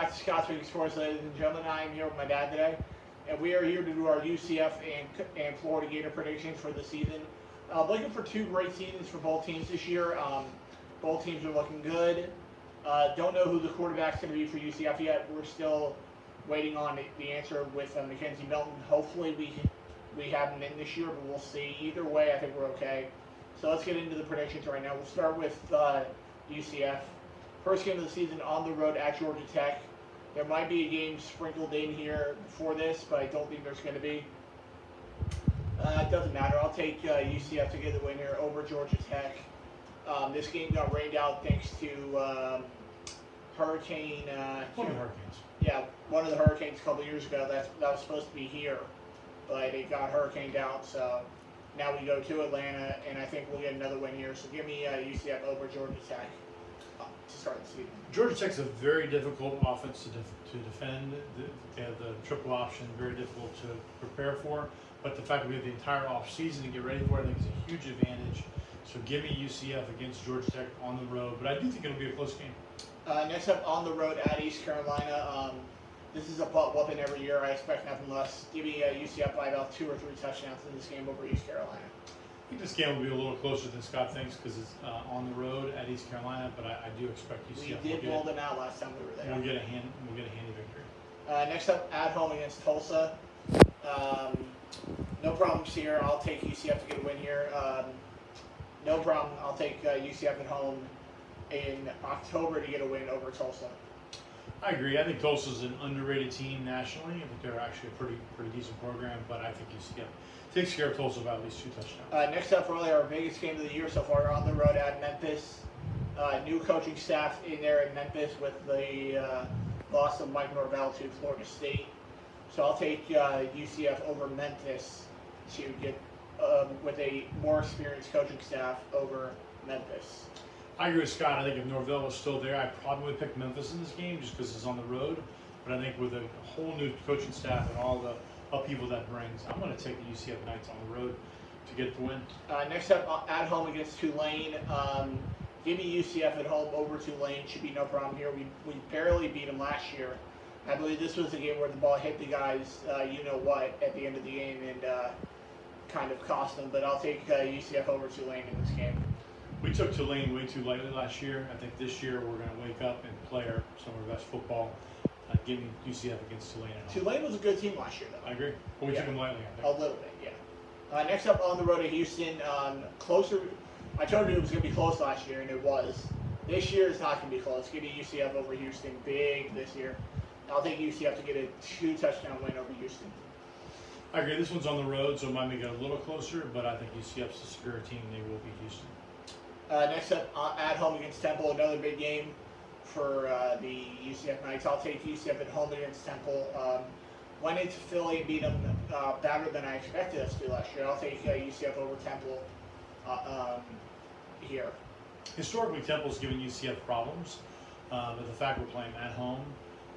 back to Scott's Big Sports, ladies and gentlemen. I am here with my dad today, and we are here to do our UCF and Florida Gator predictions for the season. Looking for two great seasons for both teams this year. Both teams are looking good. Don't know who the quarterback's going to be for UCF yet. We're still waiting on the answer with Mackenzie Milton. Hopefully we have him in this year, but we'll see. Either way, I think we're okay. So let's get into the predictions right now. We'll start with UCF. First game of the season on the road at Georgia Tech. There might be a game sprinkled in here before this, but I don't think there's going to be. It doesn't matter. I'll take UCF to get the win here over Georgia Tech. This game got rained out thanks to Hurricane. One of the Hurricanes. Yeah, one of the hurricanes a couple years ago that was supposed to be here, but it got hurricaned out. So now we go to Atlanta, and I think we'll get another win here. So give me UCF over Georgia Tech to start the season. Georgia Tech's a very difficult offense to defend. They have the triple option, very difficult to prepare for. But the fact that we have the entire offseason to get ready for it, I think is a huge advantage. So give me UCF against Georgia Tech on the road. But I do think it'll be a close game. Next up, on the road at East Carolina. This is a butt whooping every year. I expect nothing less. Give me UCF by about 2 or 3 touchdowns in this game over East Carolina. I think this game will be a little closer than Scott thinks because it's on the road at East Carolina. But I do expect UCF. We did blow them out last time we were there. We'll get a handy victory. Next up, at home against Tulsa. No problems here. I'll take UCF to get a win here. No problem. I'll take UCF at home in October to get a win over Tulsa. I agree. I think Tulsa's an underrated team nationally. I think they're actually a pretty decent program, but I think UCF takes care of Tulsa by at least 2 touchdowns. Next up, probably our biggest game of the year so far, on the road at Memphis. New coaching staff in there in Memphis with the loss of Mike Norvell to Florida State. So I'll take UCF over Memphis to get with a more experienced coaching staff over Memphis. I agree with Scott. I think if Norvell was still there, I'd probably pick Memphis in this game just because it's on the road. But I think with a whole new coaching staff and all the upheaval that brings, I'm going to take the UCF Knights on the road to get the win. Next up, at home against Tulane. Give me UCF at home over Tulane. Should be no problem here. We barely beat them last year. I believe this was a game where the ball hit the guys, you-know-what, at the end of the game and kind of cost them. But I'll take UCF over Tulane in this game. We took Tulane way too lightly last year. I think this year we're going to wake up and play some of our best football. Give me UCF against Tulane at home. Tulane was a good team last year, though. I agree. But we took them lightly, I A think. little bit, yeah. Next up, on the road to Houston. Closer. I told you it was going to be close last year, and it was. This year it's not going to be close. Give me UCF over Houston. Big this year. I'll take UCF to get a 2-touchdown win over Houston. I agree. This one's on the road, so it might make it a little closer, but I think UCF's a superior team and they will beat Houston. Next up, at home against Temple, another big game for the UCF Knights. I'll take UCF at home against Temple. Went into Philly and beat them better than I expected us to do last year. I'll take UCF over Temple here. Historically, Temple's given UCF problems, but the fact we're playing at home,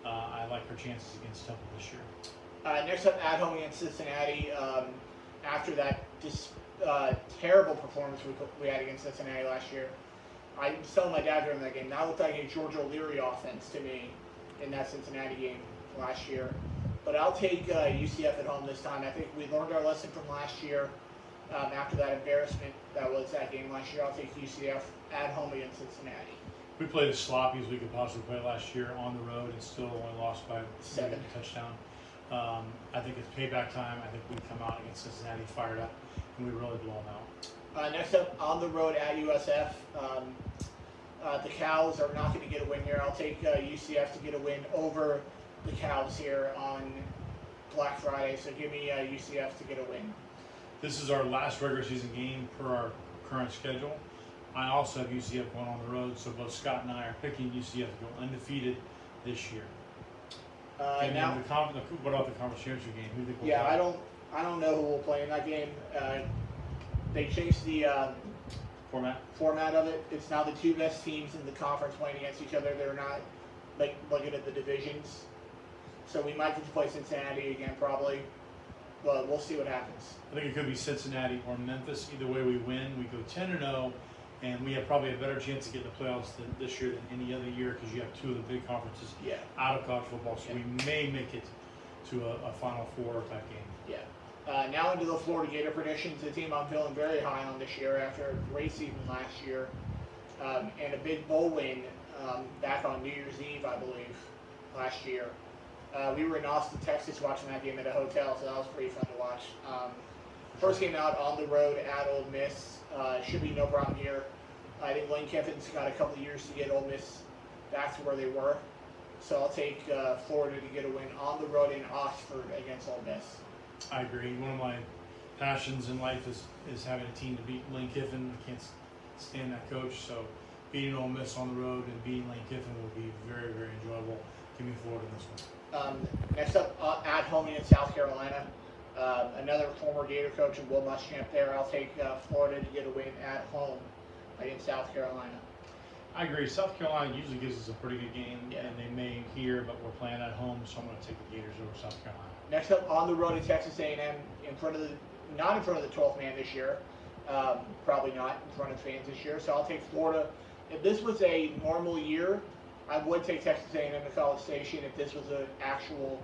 I like our chances against Temple this year. Next up, at home against Cincinnati. After that terrible performance we had against Cincinnati last year, I was telling my dad during that game, that looked like a George O'Leary offense to me in that Cincinnati game last year. But I'll take UCF at home this time. I think we learned our lesson from last year. After that embarrassment that was that game last year, I'll take UCF at home against Cincinnati. We played as sloppy as we could possibly play last year on the road and still only lost by 7 touchdown. I think it's payback time. I think we come out against Cincinnati fired up and we really blow them out. Next up, on the road at USF. The Cows are not going to get a win here. I'll take UCF to get a win over the Cows here on Black Friday. So give me UCF to get a win. This is our last regular season game per our current schedule. I also have UCF going on the road, so both Scott and I are picking UCF to go undefeated this year. And now, then what about the conference championship game? Who do you think will yeah, play? I don't know who will play in that game. They changed the format of it. It's now the 2 best teams in the conference playing against each other. They're not like looking at the divisions. So we might get to play Cincinnati again, probably. But we'll see what happens. I think it could be Cincinnati or Memphis. Either way we win, we go 10-0, and we have probably a better chance to get in the playoffs this year than any other year because you have two of the big conferences Yeah. out of college football. So Yeah. we may make it to a Final Four type game. Yeah. Now into the Florida Gator predictions. The team I'm feeling very high on this year after a great season last year and a big bowl win back on New Year's Eve, I believe, last year. We were in Austin, Texas, watching that game at a hotel, so that was pretty fun to watch. First game out on the road at Ole Miss. Should be no problem here. I think Lane Kiffin's got a couple of years to get Ole Miss back to where they were. So I'll take Florida to get a win on the road in Oxford against Ole Miss. I agree. One of my passions in life is having a team to beat Lane Kiffin. I can't stand that coach, so beating Ole Miss on the road and beating Lane Kiffin will be very, very enjoyable. Give me Florida in this one. Next up, at home against South Carolina. Another former Gator coach and Will Muschamp there. I'll take Florida to get a win at home against South Carolina. I agree. South Carolina usually gives us a pretty good game, Yeah. and they may here, but we're playing at home, so I'm going to take the Gators over South Carolina. Next up, on the road at Texas A&M, not in front of the 12th man this year. Probably not in front of fans this year. So I'll take Florida. If this was a normal year, I would take Texas A&M to College Station. If this was an actual,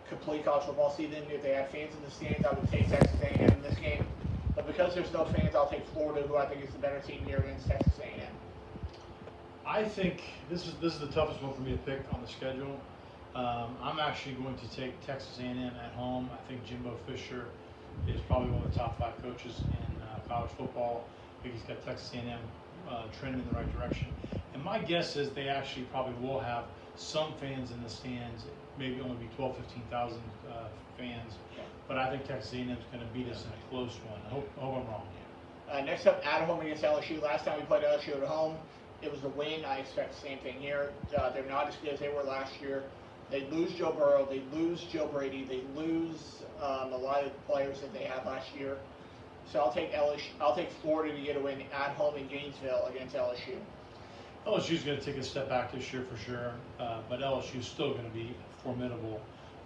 complete college football season, if they had fans in the stands, I would take Texas A&M in this game. But because there's no fans, I'll take Florida, who I think is the better team here against Texas A&M. I think this is the toughest one for me to pick on the schedule. I'm actually going to take Texas A&M at home. I think Jimbo Fisher is probably one of the top 5 coaches in college football. I think he's got Texas A&M trending in the right direction. And my guess is they actually probably will have some fans in the stands, maybe only be 12, 15,000 fans. But I think Texas A&M is going to beat us in a close one. I hope I'm wrong. Next up, at home against LSU. Last time we played LSU at home, it was a win. I expect the same thing here. They're not as good as they were last year. They lose Joe Burrow. They lose Joe Brady. They lose a lot of the players that they had last year. So I'll take LSU. I'll take Florida to get a win at home in Gainesville against LSU. LSU's going to take a step back this year for sure, but LSU's still going to be a formidable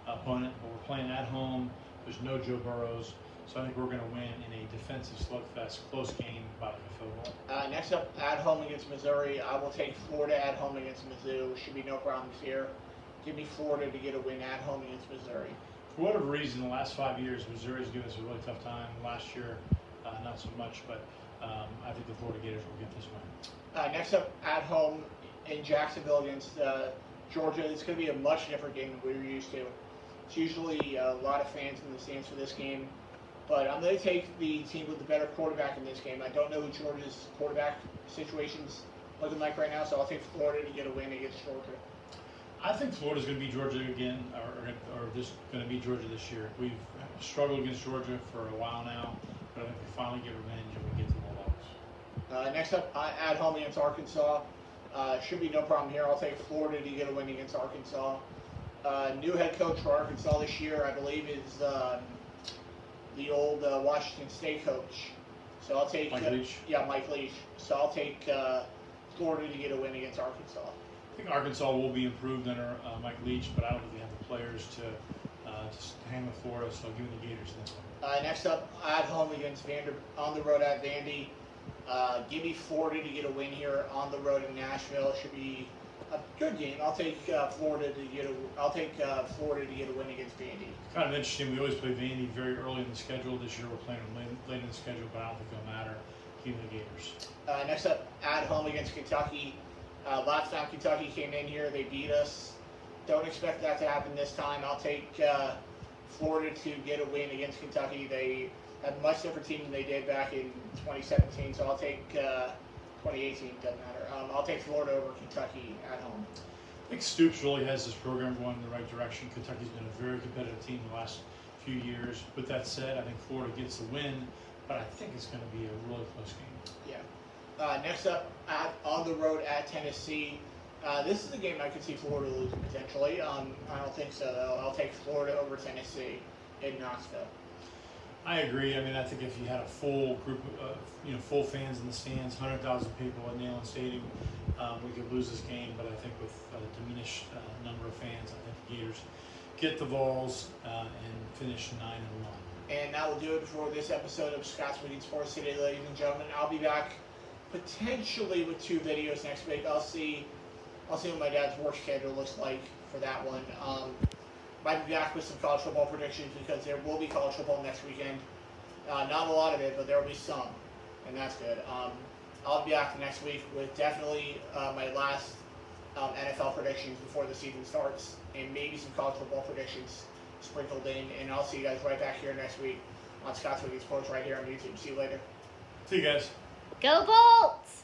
opponent. But we're playing at home. There's no Joe Burrows, so I think we're going to win in a defensive slugfest, close game by like a field goal. Next up, at home against Missouri. I will take Florida at home against Mizzou. Should be no problems here. Give me Florida to get a win at home against Missouri. For whatever reason, the last 5 years, Missouri's given us a really tough time. Last year, not so much, but I think the Florida Gators will get this win. Next up, at home in Jacksonville against Georgia. It's going to be a much different game than we were used to. It's usually a lot of fans in the stands for this game, but I'm going to take the team with the better quarterback in this game. I don't know who Georgia's quarterback situation's looking like right now, so I'll take Florida to get a win against Georgia. I think Florida's going to beat Georgia again, or just going to beat Georgia this year. We've struggled against Georgia for a while now, but I think we finally get revenge and we get to the Bulldogs. Next up, at home against Arkansas. Should be no problem here. I'll take Florida to get a win against Arkansas. New head coach for Arkansas this year, I believe, is the old Washington State coach. So I'll take Mike Leach. Yeah, Mike Leach. So I'll take Florida to get a win against Arkansas. I think Arkansas will be improved under Mike Leach, but I don't think they have the players to hang with Florida, so I'll give the Gators this one. Next up, at home against on the road at Vandy. Give me Florida to get a win here on the road in Nashville. It should be a good game. I'll take Florida to get a win against Vandy. Kind of interesting. We always play Vandy very early in the schedule. This year we're playing them late in the schedule, but I don't think it'll matter. Give the Gators. Next up, at home against Kentucky. Last time Kentucky came in here, they beat us. Don't expect that to happen this time. I'll take Florida to get a win against Kentucky. They have a much different team than they did back in 2017, so I'll take 2018, doesn't matter. I'll take Florida over Kentucky at home. I think Stoops really has this program going in the right direction. Kentucky's been a very competitive team the last few years. With that said, I think Florida gets the win, but I think it's going to be a really close game. Yeah. Next up, on the road at Tennessee. This is a game I could see Florida losing potentially. I don't think so, though. I'll take Florida over Tennessee in Knoxville. I agree. I mean, I think if you had a full group of, full fans in the stands, 100,000 people at Neyland Stadium, we could lose this game. But I think with a diminished number of fans, I think the Gators get the Vols and finish 9-1. And that will do it for this episode of Scott's Weekend Sports Today, ladies and gentlemen. I'll be back potentially with 2 videos next week. I'll see what my dad's work schedule looks like for that one. Might be back with some college football predictions because there will be college football next weekend. Not a lot of it, but there will be some, and that's good. I'll be back next week with definitely my last NFL predictions before the season starts, and maybe some college football predictions sprinkled in. And I'll see you guys right back here next week on Scott's Wicked Sports right here on YouTube. See you later. See you guys. Go Bolts!